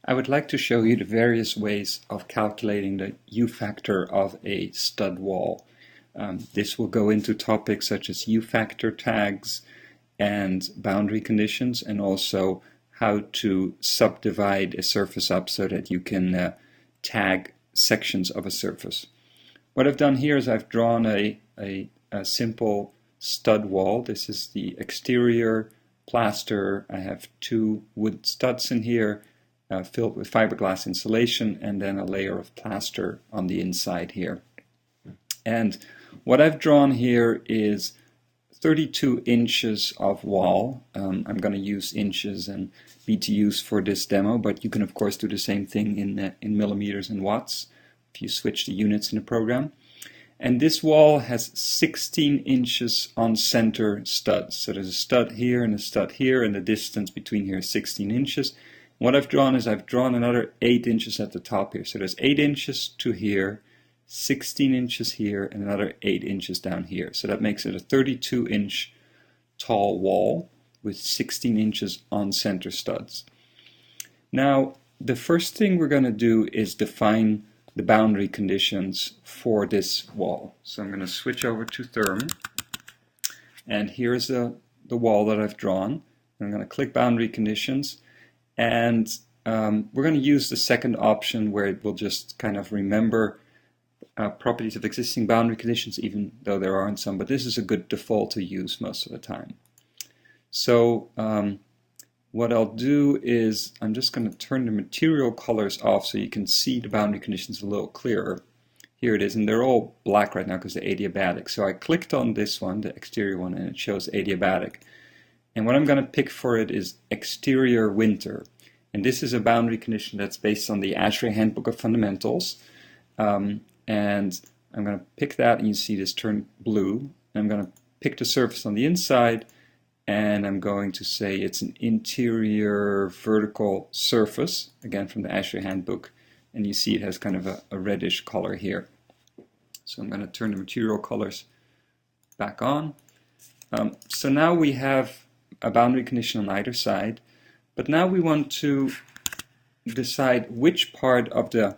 I would like to show you the various ways of calculating the U factor of a stud wall. This will go into topics such as U factor tags and boundary conditions, and also how to subdivide a surface up so that you can tag sections of a surface. What I've done here is I've drawn a simple stud wall. This is the exterior plaster. I have two wood studs in here filled with fiberglass insulation, and then a layer of plaster on the inside here. And what I've drawn here is 32 inches of wall. I'm going to use inches and BTUs for this demo, but you can of course do the same thing in millimeters and watts if you switch the units in the program. And this wall has 16 inches on center studs. So there's a stud here and a stud here, and the distance between here is 16 inches. What I've drawn is I've drawn another 8 inches at the top here. So there's 8 inches to here, 16 inches here, and another 8 inches down here. So that makes it a 32-inch tall wall with 16 inches on center studs. Now, the first thing we're going to do is define the boundary conditions for this wall. So I'm going to switch over to THERM, and here's the wall that I've drawn. I'm going to click Boundary Conditions, and we're going to use the second option where it will just kind of remember properties of existing boundary conditions, even though there aren't some, but this is a good default to use most of the time. So what I'll do is I'm just going to turn the material colors off so you can see the boundary conditions a little clearer. Here it is, and they're all black right now because they're adiabatic. So I clicked on this one, the exterior one, and it shows adiabatic. And what I'm going to pick for it is exterior winter. And this is a boundary condition that's based on the ASHRAE Handbook of Fundamentals. And I'm going to pick that, and you see this turn blue. And I'm going to pick the surface on the inside, and I'm going to say it's an interior vertical surface, again from the ASHRAE Handbook. And you see it has kind of a reddish color here. So I'm going to turn the material colors back on. So now we have a boundary condition on either side, but now we want to decide which part of the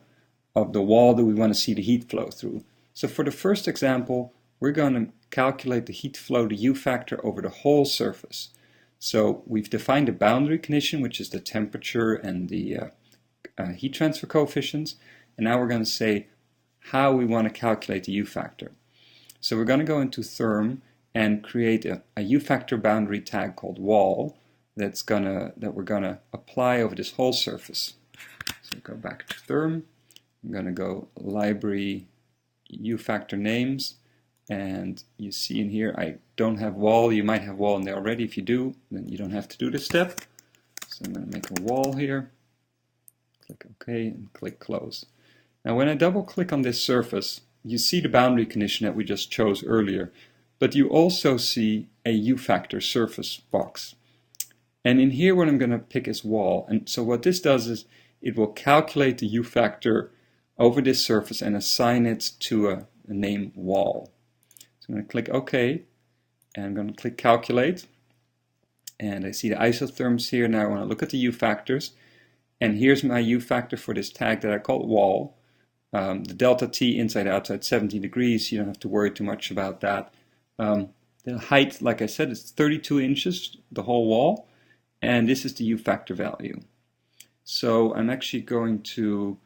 wall do we want to see the heat flow through. So for the first example, we're going to calculate the heat flow, the U factor, over the whole surface. So we've defined a boundary condition, which is the temperature and the heat transfer coefficients, and now we're going to say how we want to calculate the U factor. So we're going to go into THERM and create a U factor boundary tag called wall that we're going to apply over this whole surface. So go back to THERM. I'm going to go Library U factor names, and you see in here I don't have wall. You might have wall in there already. If you do, then you don't have to do this step. So I'm going to make a wall here. Click OK and click Close. Now when I double click on this surface, you see the boundary condition that we just chose earlier, but you also see a U factor surface box. And in here what I'm going to pick is wall. And so what this does is it will calculate the U factor over this surface and assign it to a name wall. So I'm going to click OK, and I'm going to click Calculate. And I see the isotherms here. Now I want to look at the U factors. And here's my U factor for this tag that I call wall. The delta T inside outside 17 degrees. You don't have to worry too much about that. The height, like I said, is 32 inches, the whole wall. And this is the U factor value. So I'm actually going to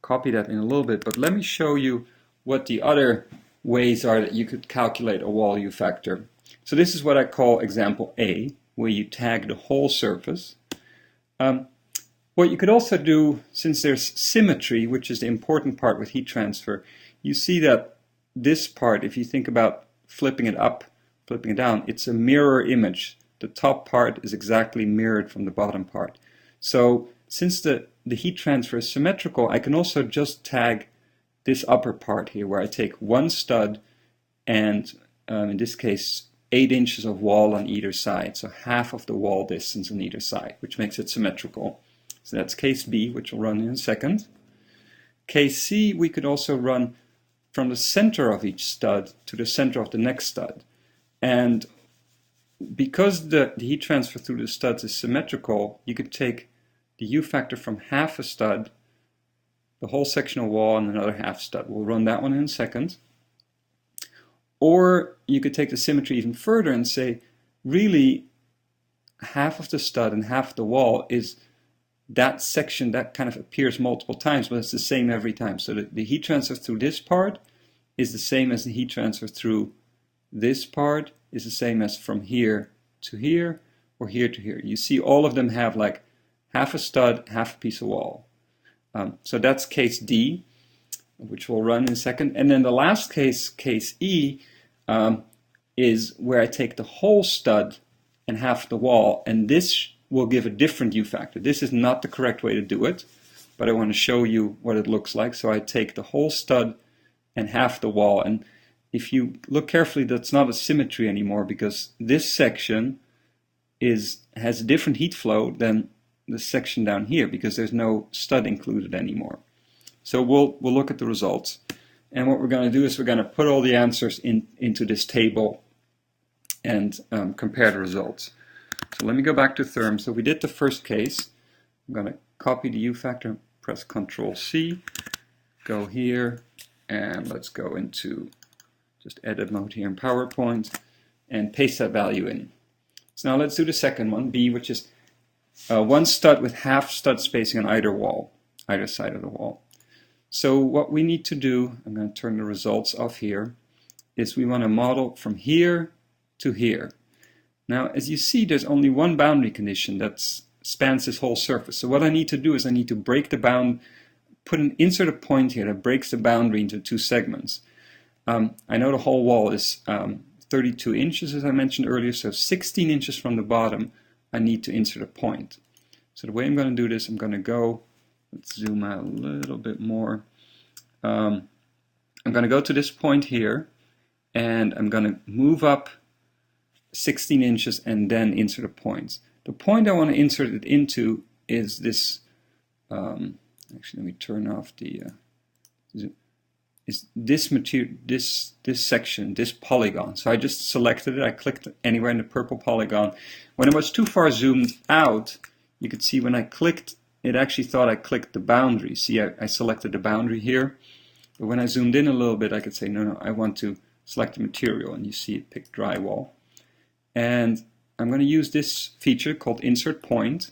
copy that in a little bit, but let me show you what the other ways are that you could calculate a wall U factor. So this is what I call example A, where you tag the whole surface. What you could also do, since there's symmetry, which is the important part with heat transfer, you see that this part, if you think about flipping it up, flipping it down, it's a mirror image. The top part is exactly mirrored from the bottom part. So since the heat transfer is symmetrical, I can also just tag this upper part here, where I take one stud and, in this case, 8 inches of wall on either side, so half of the wall distance on either side, which makes it symmetrical. So that's case B, which we'll run in a second. Case C, we could also run from the center of each stud to the center of the next stud. And because the heat transfer through the studs is symmetrical, you could take the U factor from half a stud, the whole sectional wall, and another half stud. We'll run that one in a second. Or you could take the symmetry even further and say, really, half of the stud and half of the wall is that section that kind of appears multiple times, but it's the same every time. So the heat transfer through this part is the same as the heat transfer through this part, is the same as from here to here, or here to here. You see all of them have like half a stud, half a piece of wall. So that's case D, which we'll run in a second. And then the last case, case E, is where I take the whole stud and half the wall, and this will give a different U factor. This is not the correct way to do it, but I want to show you what it looks like. So I take the whole stud and half the wall, and if you look carefully, that's not a symmetry anymore, because this section has a different heat flow than the section down here, because there's no stud included anymore. So we'll look at the results, and what we're going to do is we're going to put all the answers into this table and compare the results. So let me go back to THERM. So we did the first case. I'm going to copy the U factor, press Control C, go here, and let's go into just edit mode here in PowerPoint and paste that value in. So now let's do the second one, B, which is one stud with half stud spacing on either wall, either side of the wall. So what we need to do, I'm going to turn the results off here, is we want to model from here to here. Now, as you see, there's only one boundary condition that spans this whole surface. So what I need to do is I need to break the bound, insert a point here that breaks the boundary into two segments. I know the whole wall is 32 inches, as I mentioned earlier, so 16 inches from the bottom, I need to insert a point. So the way I'm going to do this, I'm going to go, let's zoom out a little bit more. I'm going to go to this point here, and I'm going to move up 16 inches and then insert a point. The point I want to insert it into is this, actually let me turn off the, is this material, this section, this polygon. So I just selected it, I clicked anywhere in the purple polygon. When it was too far zoomed out, you could see when I clicked, it actually thought I clicked the boundary. See, I selected the boundary here, but when I zoomed in a little bit, I could say, no, I want to select the material, and you see it picked drywall. And I'm going to use this feature called Insert Point,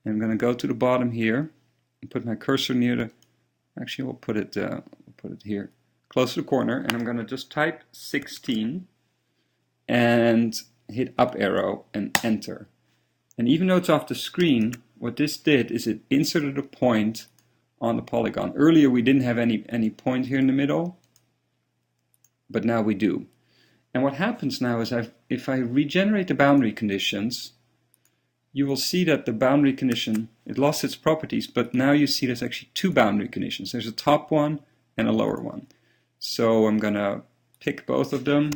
and I'm going to go to the bottom here and put my cursor near the, actually we'll put it here, close to the corner, and I'm going to just type 16 and hit up arrow and enter. And even though it's off the screen, what this did is it inserted a point on the polygon. Earlier we didn't have any point here in the middle, but now we do. And what happens now is if I regenerate the boundary conditions, you will see that the boundary condition, it lost its properties, but now you see there's actually two boundary conditions. There's a top one and a lower one. So I'm going to pick both of them,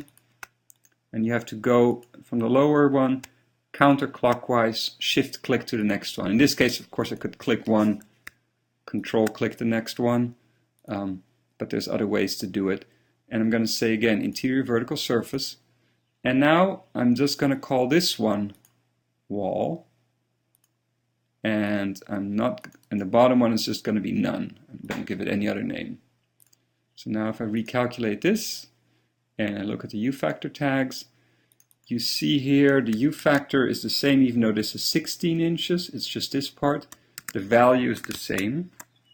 and you have to go from the lower one counterclockwise, shift click to the next one. In this case, of course, I could click one, control click the next one, but there's other ways to do it. And I'm going to say again, interior vertical surface. And now I'm just going to call this one wall. And the bottom one is just going to be none. I don't give it any other name. So now if I recalculate this and I look at the U factor tags, you see here the U factor is the same even though this is 16 inches. It's just this part. The value is the same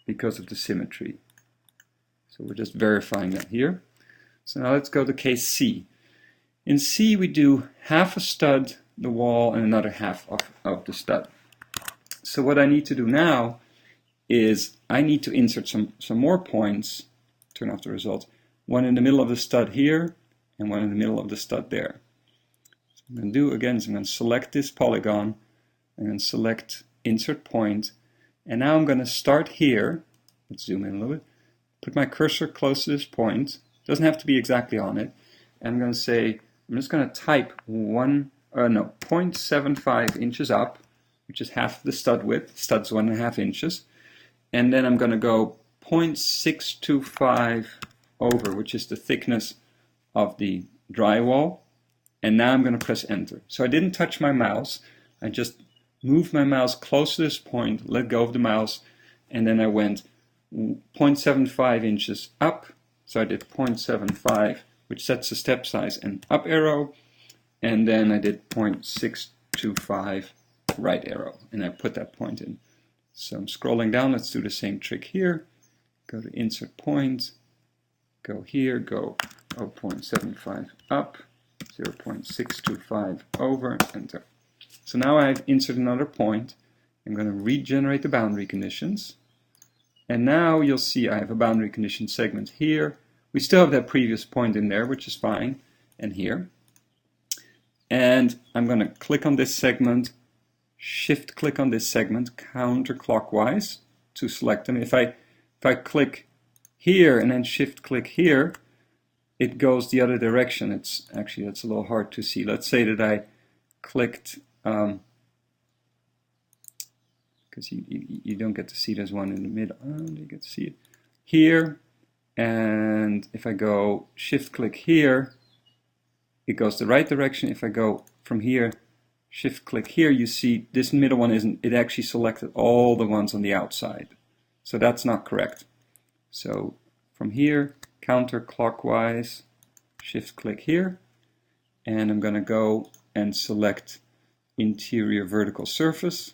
because of the symmetry. So we're just verifying that here. So now let's go to case C. In C we do half a stud, the wall, and another half of the stud. So what I need to do now is I need to insert some more points, turn off the results, one in the middle of the stud here and one in the middle of the stud there. So I'm going to do again is I'm going to select this polygon and then select insert point, and now I'm going to start here. Let's zoom in a little bit, put my cursor close to this point. Doesn't have to be exactly on it. And I'm going to say, I'm just going to type 0.75 inches up, which is half the stud width. Stud's 1.5 inches. And then I'm going to go 0.625 over, which is the thickness of the drywall. And now I'm going to press enter. So I didn't touch my mouse. I just moved my mouse close to this point, let go of the mouse, and then I went 0.75 inches up. So I did 0.75, which sets the step size, and up arrow, and then I did 0.625 right arrow, and I put that point in. So I'm scrolling down. Let's do the same trick here. Go to insert point, go here, go 0.75 up, 0.625 over, enter. So now I've inserted another point. I'm going to regenerate the boundary conditions. And now you'll see I have a boundary condition segment here. We still have that previous point in there, which is fine, and here. And I'm going to click on this segment, shift click on this segment counterclockwise to select them. If I click here and then shift click here, it goes the other direction. It's actually, that's a little hard to see. Let's say that I clicked, because you don't get to see, there's one in the middle. You get to see it here, and if I go shift click here, it goes the right direction. If I go from here, shift click here, you see this middle one isn't, it actually selected all the ones on the outside. So that's not correct. So from here, counterclockwise, shift click here, and I'm going to go and select interior vertical surface.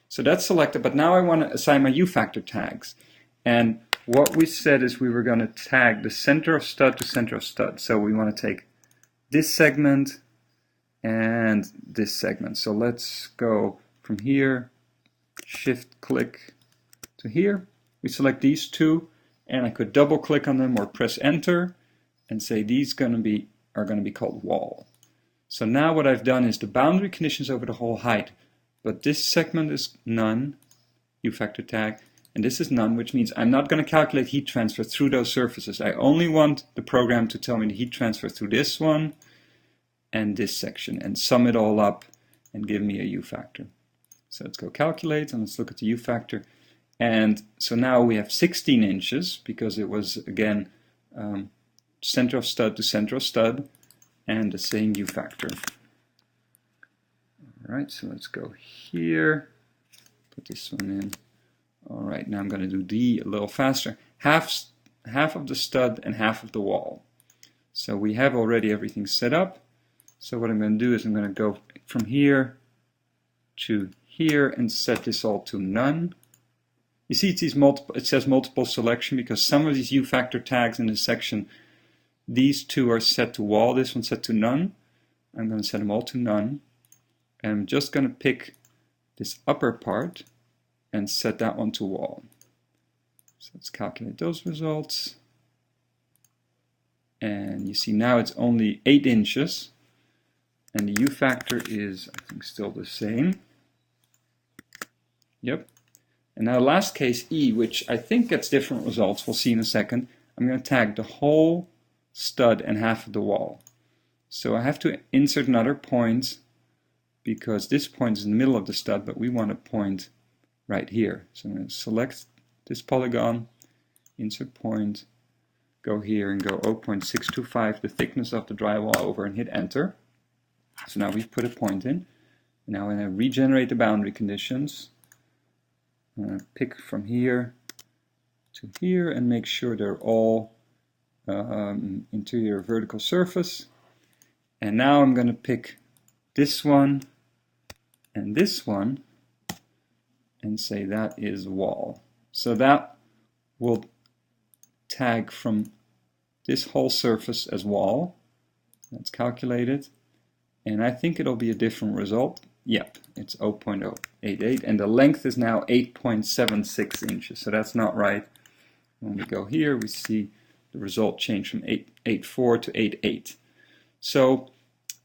So that's selected, but now I want to assign my UFACTOR tags. And what we said is we were going to tag the center of stud to center of stud. So we want to take this segment and this segment. So let's go from here, shift click to here. We select these two, and I could double click on them or press enter and say these are going to be called wall. So now what I've done is the boundary conditions over the whole height, but this segment is none, UFACTOR tag, and this is none, which means I'm not going to calculate heat transfer through those surfaces. I only want the program to tell me the heat transfer through this one and this section, and sum it all up and give me a UFACTOR. So let's go calculate, and let's look at the UFACTOR. And so now we have 16 inches, because it was, again, center of stud to center of stud, and the same UFACTOR. Alright, so let's go here, put this one in. Alright, now I'm going to do D a little faster. Half of the stud and half of the wall. So we have already everything set up. So what I'm going to do is I'm going to go from here to here and set this all to none. You see it says multiple selection because some of these UFACTOR tags in this section, these two are set to wall, this one's set to none. I'm going to set them all to none. And I'm just going to pick this upper part and set that one to wall. So let's calculate those results. And you see now it's only 8 inches. And the UFACTOR is, I think, still the same. Yep. And now last case E, which I think gets different results, we'll see in a second. I'm going to tag the whole stud and half of the wall. So I have to insert another point because this point is in the middle of the stud, but we want a point right here. So I'm going to select this polygon, insert point, go here and go 0.625, the thickness of the drywall over, and hit enter. So now we've put a point in. Now when I regenerate the boundary conditions, I'm going to pick from here to here and make sure they're all interior vertical surface. And now I'm going to pick this one and this one and say that is wall. So that will tag from this whole surface as wall. Let's calculate it. And I think it'll be a different result. Yep, it's 0.088, and the length is now 8.76 inches, so that's not right. When we go here, we see the result change from 8.84 to 8.8. So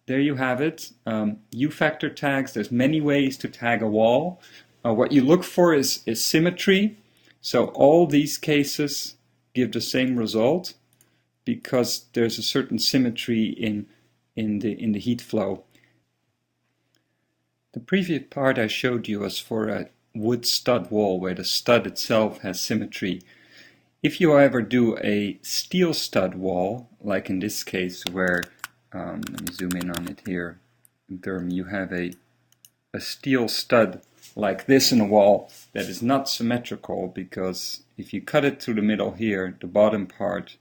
there you have it. UFACTOR tags, there's many ways to tag a wall. What you look for is symmetry. So all these cases give the same result because there's a certain symmetry in the heat flow. The previous part I showed you was for a wood stud wall where the stud itself has symmetry. If you ever do a steel stud wall, like in this case where, let me zoom in on it here, in THERM, you have a a steel stud like this in a wall that is not symmetrical, because if you cut it through the middle here, the bottom part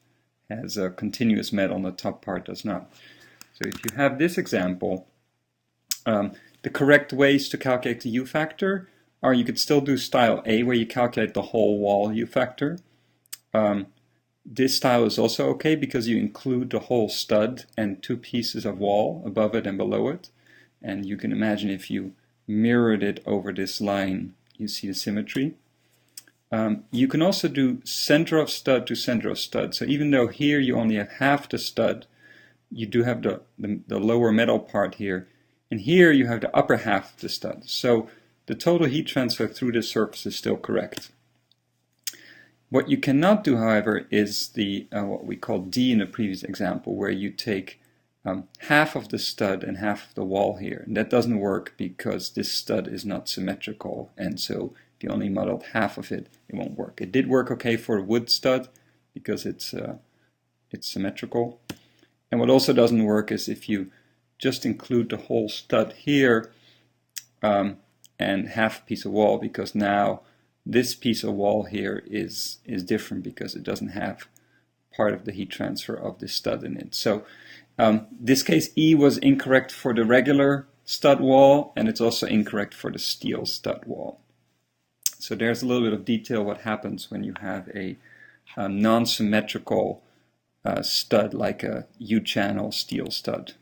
has a continuous metal and the top part does not. So if you have this example, the correct ways to calculate the U factor are, you could still do style A where you calculate the whole wall U factor. This style is also okay because you include the whole stud and two pieces of wall above it and below it. And you can imagine if you mirrored it over this line, you see the symmetry. You can also do center of stud to center of stud. So even though here you only have half the stud, you do have the lower metal part here. And here you have the upper half of the stud. So the total heat transfer through this surface is still correct. What you cannot do, however, is the what we call D in the previous example, where you take half of the stud and half of the wall here. And that doesn't work because this stud is not symmetrical, and so if you only modeled half of it, it won't work. It did work okay for a wood stud because it's symmetrical. And what also doesn't work is if you just include the whole stud here and half a piece of wall, because now this piece of wall here is different because it doesn't have part of the heat transfer of this stud in it. So this case E was incorrect for the regular stud wall, and it's also incorrect for the steel stud wall. So there's a little bit of detail what happens when you have a non-symmetrical stud like a U-channel steel stud.